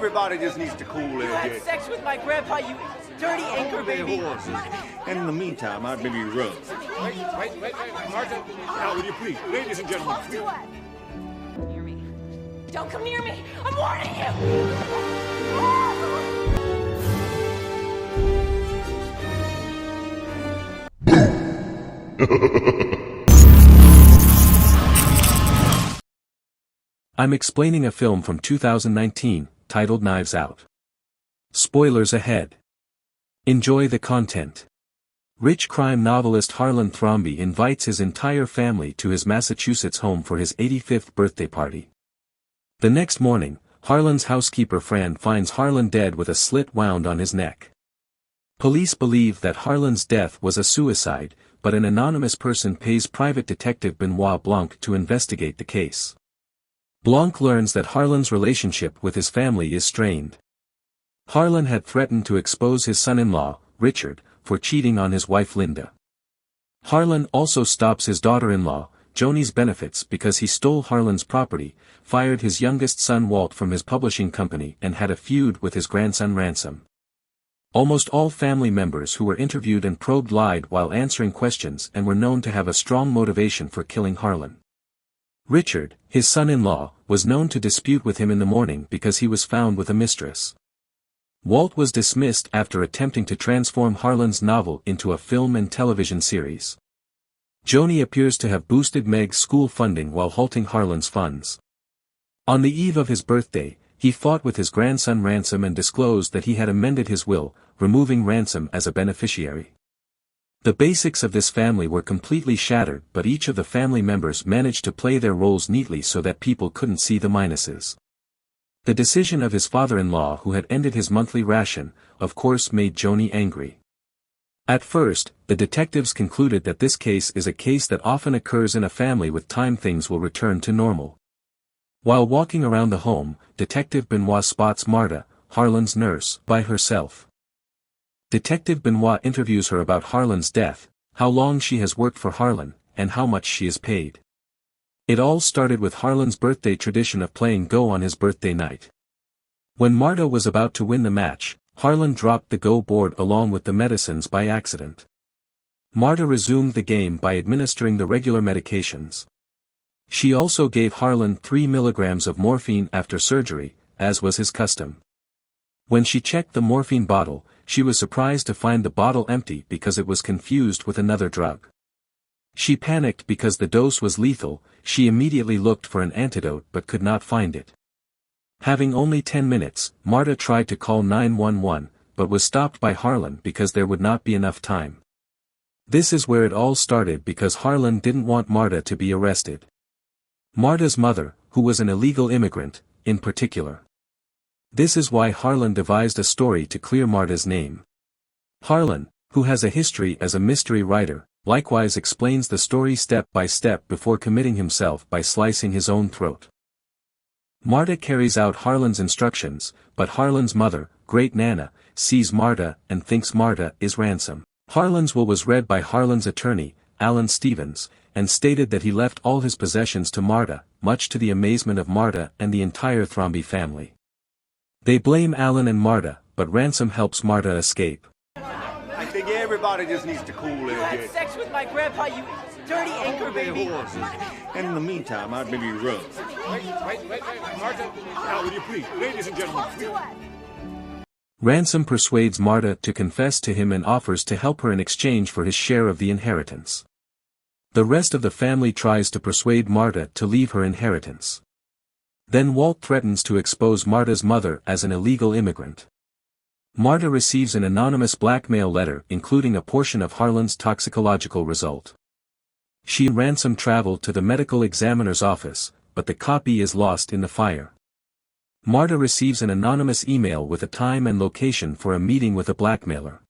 everybody just needs to cool their You had jets. sex with my grandpa, you dirty anchor baby. And in the meantime, I'd maybe run. Wait, Martha. Now, will you please, ladies and gentlemen. Don't do it! Come near me. Don't come near me! I'm warning you! I'm explaining a film from 2019, titled Knives Out. Spoilers ahead. Enjoy the content. Rich crime novelist Harlan Thrombey invites his entire family to his Massachusetts home for his 85th birthday party. The next morning, Harlan's housekeeper Fran finds Harlan dead with a slit wound on his neck. Police believe that Harlan's death was a suicide, but an anonymous person pays private detective Benoit Blanc to investigate the case. Blanc learns that Harlan's relationship with his family is strained. Harlan had threatened to expose his son-in-law, Richard, for cheating on his wife Linda. Harlan also stops his daughter-in-law, Joni's benefits because he stole Harlan's property, fired his youngest son Walt from his publishing company and had a feud with his grandson Ransom. Almost all family members who were interviewed and probed lied while answering questions and were known to have a strong motivation for killing Harlan. Richard, his son-in-law, was known to dispute with him in the morning because he was found with a mistress. Walt was dismissed after attempting to transform Harlan's novel into a film and television series. Joni appears to have boosted Meg's school funding while halting Harlan's funds. On the eve of his birthday, he fought with his grandson Ransom and disclosed that he had amended his will, removing Ransom as a beneficiary. The basics of this family were completely shattered, but each of the family members managed to play their roles neatly so that people couldn't see the minuses. The decision of his father-in-law, who had ended his monthly ration, of course made Joni angry. At first, the detectives concluded that this case is a case that often occurs in a family. With time things will return to normal. While walking around the home, Detective Benoit spots Marta, Harlan's nurse, by herself. Detective Benoit interviews her about Harlan's death, how long she has worked for Harlan, and how much she is paid. It all started with Harlan's birthday tradition of playing Go on his birthday night. When Marta was about to win the match, Harlan dropped the Go board along with the medicines by accident. Marta resumed the game by administering the regular medications. She also gave Harlan 3 milligrams of morphine after surgery, as was his custom. When she checked the morphine bottle, she was surprised to find the bottle empty because it was confused with another drug. She panicked because the dose was lethal. She immediately looked for an antidote but could not find it. Having only 10 minutes, Marta tried to call 911, but was stopped by Harlan because there would not be enough time. This is where it all started because Harlan didn't want Marta to be arrested. Marta's mother, who was an illegal immigrant, in particular. This is why Harlan devised a story to clear Marta's name. Harlan, who has a history as a mystery writer, likewise explains the story step by step before committing himself by slicing his own throat. Marta carries out Harlan's instructions, but Harlan's mother, Great Nana, sees Marta and thinks Marta is Ransom. Harlan's will was read by Harlan's attorney, Alan Stevens, and stated that he left all his possessions to Marta, much to the amazement of Marta and the entire Thrombey family. They blame Alan and Marta, but Ransom helps Marta escape. I think everybody just needs to cool their You had jets. sex with my grandpa, you dirty anchor baby. And in the meantime, I'd maybe run. Wait, Martha. Now, will you please, ladies and gentlemen. Don't do it! Ransom persuades Marta to confess to him and offers to help her in exchange for his share of the inheritance. The rest of the family tries to persuade Marta to leave her inheritance. Then Walt threatens to expose Marta's mother as an illegal immigrant. Marta receives an anonymous blackmail letter including a portion of Harlan's toxicological result. She and Ransom travel to the medical examiner's office, but the copy is lost in the fire. Marta receives an anonymous email with a time and location for a meeting with a blackmailer.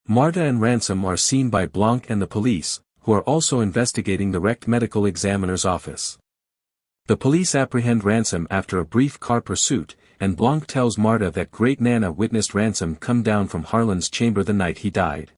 Marta and Ransom are seen by Blanc and the police, who are also investigating the wrecked medical examiner's office. The police apprehend Ransom after a brief car pursuit, and Blanc tells Marta that Great Nana witnessed Ransom come down from Harlan's chamber the night he died.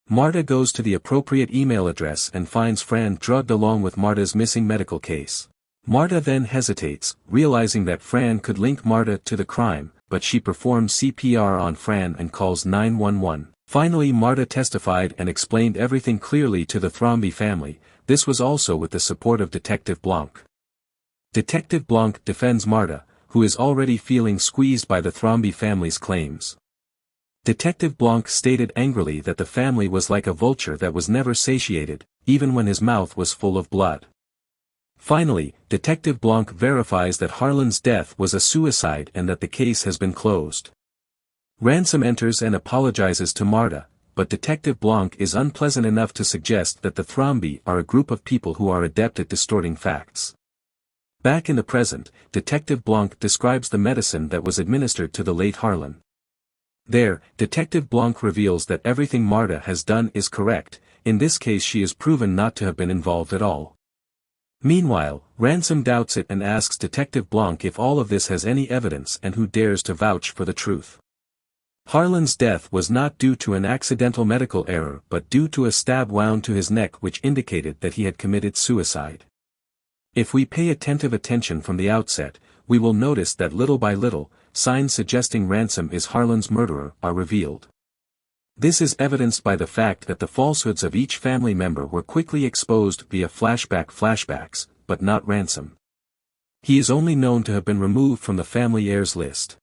Marta goes to the appropriate email address and finds Fran drugged along with Marta's missing medical case. Marta then hesitates, realizing that Fran could link Marta to the crime, but she performs CPR on Fran and calls 911. Finally, Marta testified and explained everything clearly to the Thromby family. This was also with the support of Detective Blanc. Detective Blanc defends Marta, who is already feeling squeezed by the Thromby family's claims. Detective Blanc stated angrily that the family was like a vulture that was never satiated, even when his mouth was full of blood. Finally, Detective Blanc verifies that Harlan's death was a suicide and that the case has been closed. Ransom enters and apologizes to Marta, but Detective Blanc is unpleasant enough to suggest that the Thromby are a group of people who are adept at distorting facts. Back in the present, Detective Blanc describes the medicine that was administered to the late Harlan. There, Detective Blanc reveals that everything Marta has done is correct. In this case she is proven not to have been involved at all. Meanwhile, Ransom doubts it and asks Detective Blanc if all of this has any evidence and who dares to vouch for the truth. Harlan's death was not due to an accidental medical error but due to a stab wound to his neck which indicated that he had committed suicide. If we pay attentive attention from the outset, we will notice that little by little, signs suggesting Ransom is Harlan's murderer are revealed. This is evidenced by the fact that the falsehoods of each family member were quickly exposed via flashbacks, but not Ransom. He is only known to have been removed from the family heirs list.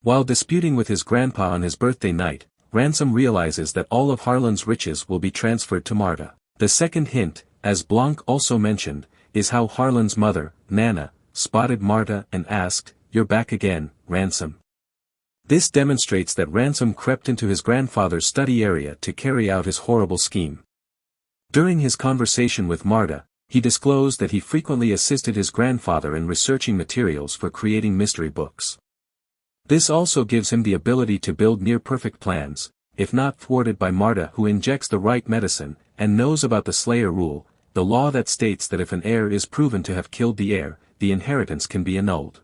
While disputing with his grandpa on his birthday night, Ransom realizes that all of Harlan's riches will be transferred to Marta. The second hint, as Blanc also mentioned, is how Harlan's mother, Nana, spotted Marta and asked, "You're back again, Ransom." This demonstrates that Ransom crept into his grandfather's study area to carry out his horrible scheme. During his conversation with Marta, he disclosed that he frequently assisted his grandfather in researching materials for creating mystery books. This also gives him the ability to build near-perfect plans, if not thwarted by Marta who injects the right medicine, and knows about the Slayer rule, the law that states that if an heir is proven to have killed the heir, the inheritance can be annulled.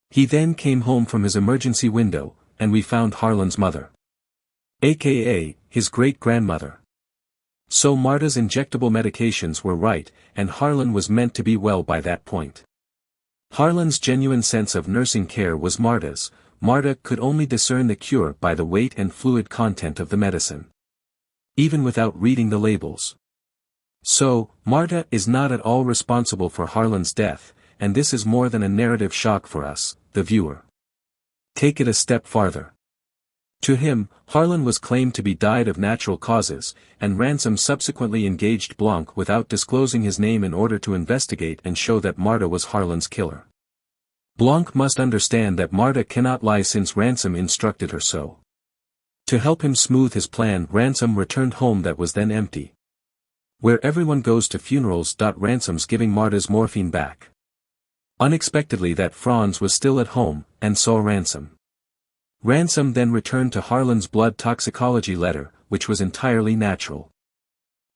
He then came home from his emergency window, and we found Harlan's mother. AKA, his great-grandmother. So Marta's injectable medications were right, and Harlan was meant to be well by that point. Harlan's genuine sense of nursing care was Marta's. Marta could only discern the cure by the weight and fluid content of the medicine, even without reading the labels. So, Marta is not at all responsible for Harlan's death, and this is more than a narrative shock for us, the viewer. Take it a step farther. To him, Harlan was claimed to be died of natural causes, and Ransom subsequently engaged Blanc without disclosing his name in order to investigate and show that Marta was Harlan's killer. Blanc must understand that Marta cannot lie since Ransom instructed her so. To help him smooth his plan, Ransom returned home that was then empty. Where everyone goes to funerals. Ransom's giving Marta's morphine back. Unexpectedly that Franz was still at home, and saw Ransom. Ransom then returned to Harlan's blood toxicology letter, which was entirely natural.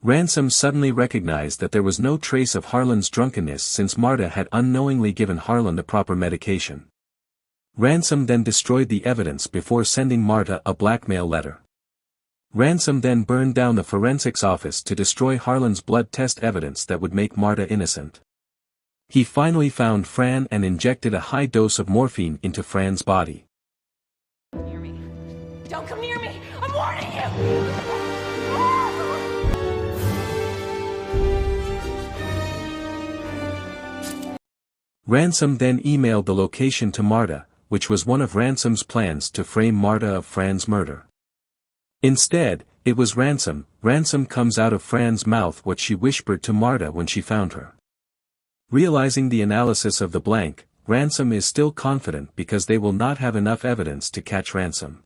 Ransom suddenly recognized that there was no trace of Harlan's drunkenness since Marta had unknowingly given Harlan the proper medication. Ransom then destroyed the evidence before sending Marta a blackmail letter. Ransom then burned down the forensics office to destroy Harlan's blood test evidence that would make Marta innocent. He finally found Fran and injected a high dose of morphine into Fran's body. Near me. Don't come near me! I'm warning you! Ransom then emailed the location to Marta, which was one of Ransom's plans to frame Marta of Fran's murder. Instead, it was Ransom. Ransom comes out of Fran's mouth what she whispered to Marta when she found her. Realizing the analysis of the blank, Ransom is still confident because they will not have enough evidence to catch Ransom.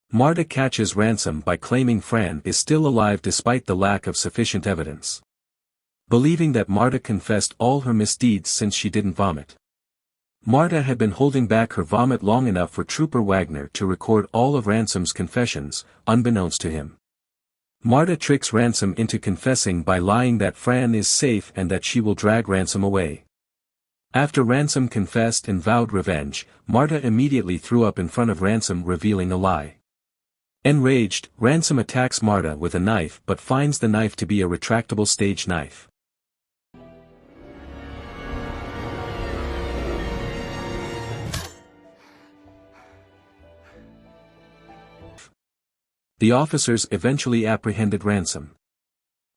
Marta catches Ransom by claiming Fran is still alive despite the lack of sufficient evidence. Believing that Marta confessed all her misdeeds since she didn't vomit. Marta had been holding back her vomit long enough for Trooper Wagner to record all of Ransom's confessions, unbeknownst to him. Marta tricks Ransom into confessing by lying that Fran is safe and that she will drag Ransom away. After Ransom confessed and vowed revenge, Marta immediately threw up in front of Ransom, revealing a lie. Enraged, Ransom attacks Marta with a knife but finds the knife to be a retractable stage knife. The officers eventually apprehended Ransom.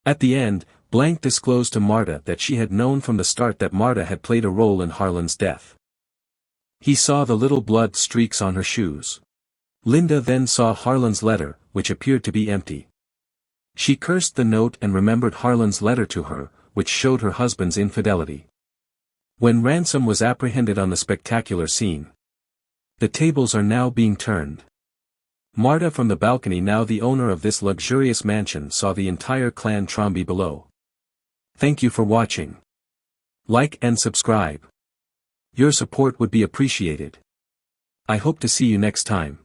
At the end, Blank disclosed to Marta that she had known from the start that Marta had played a role in Harlan's death. He saw the little blood streaks on her shoes. Linda then saw Harlan's letter, which appeared to be empty. She cursed the note and remembered Harlan's letter to her, which showed her husband's infidelity. When Ransom was apprehended on the spectacular scene, the tables are now being turned. Marta from the balcony, now the owner of this luxurious mansion, saw the entire clan Trombi below. Thank you for watching. Like and subscribe. Your support would be appreciated. I hope to see you next time.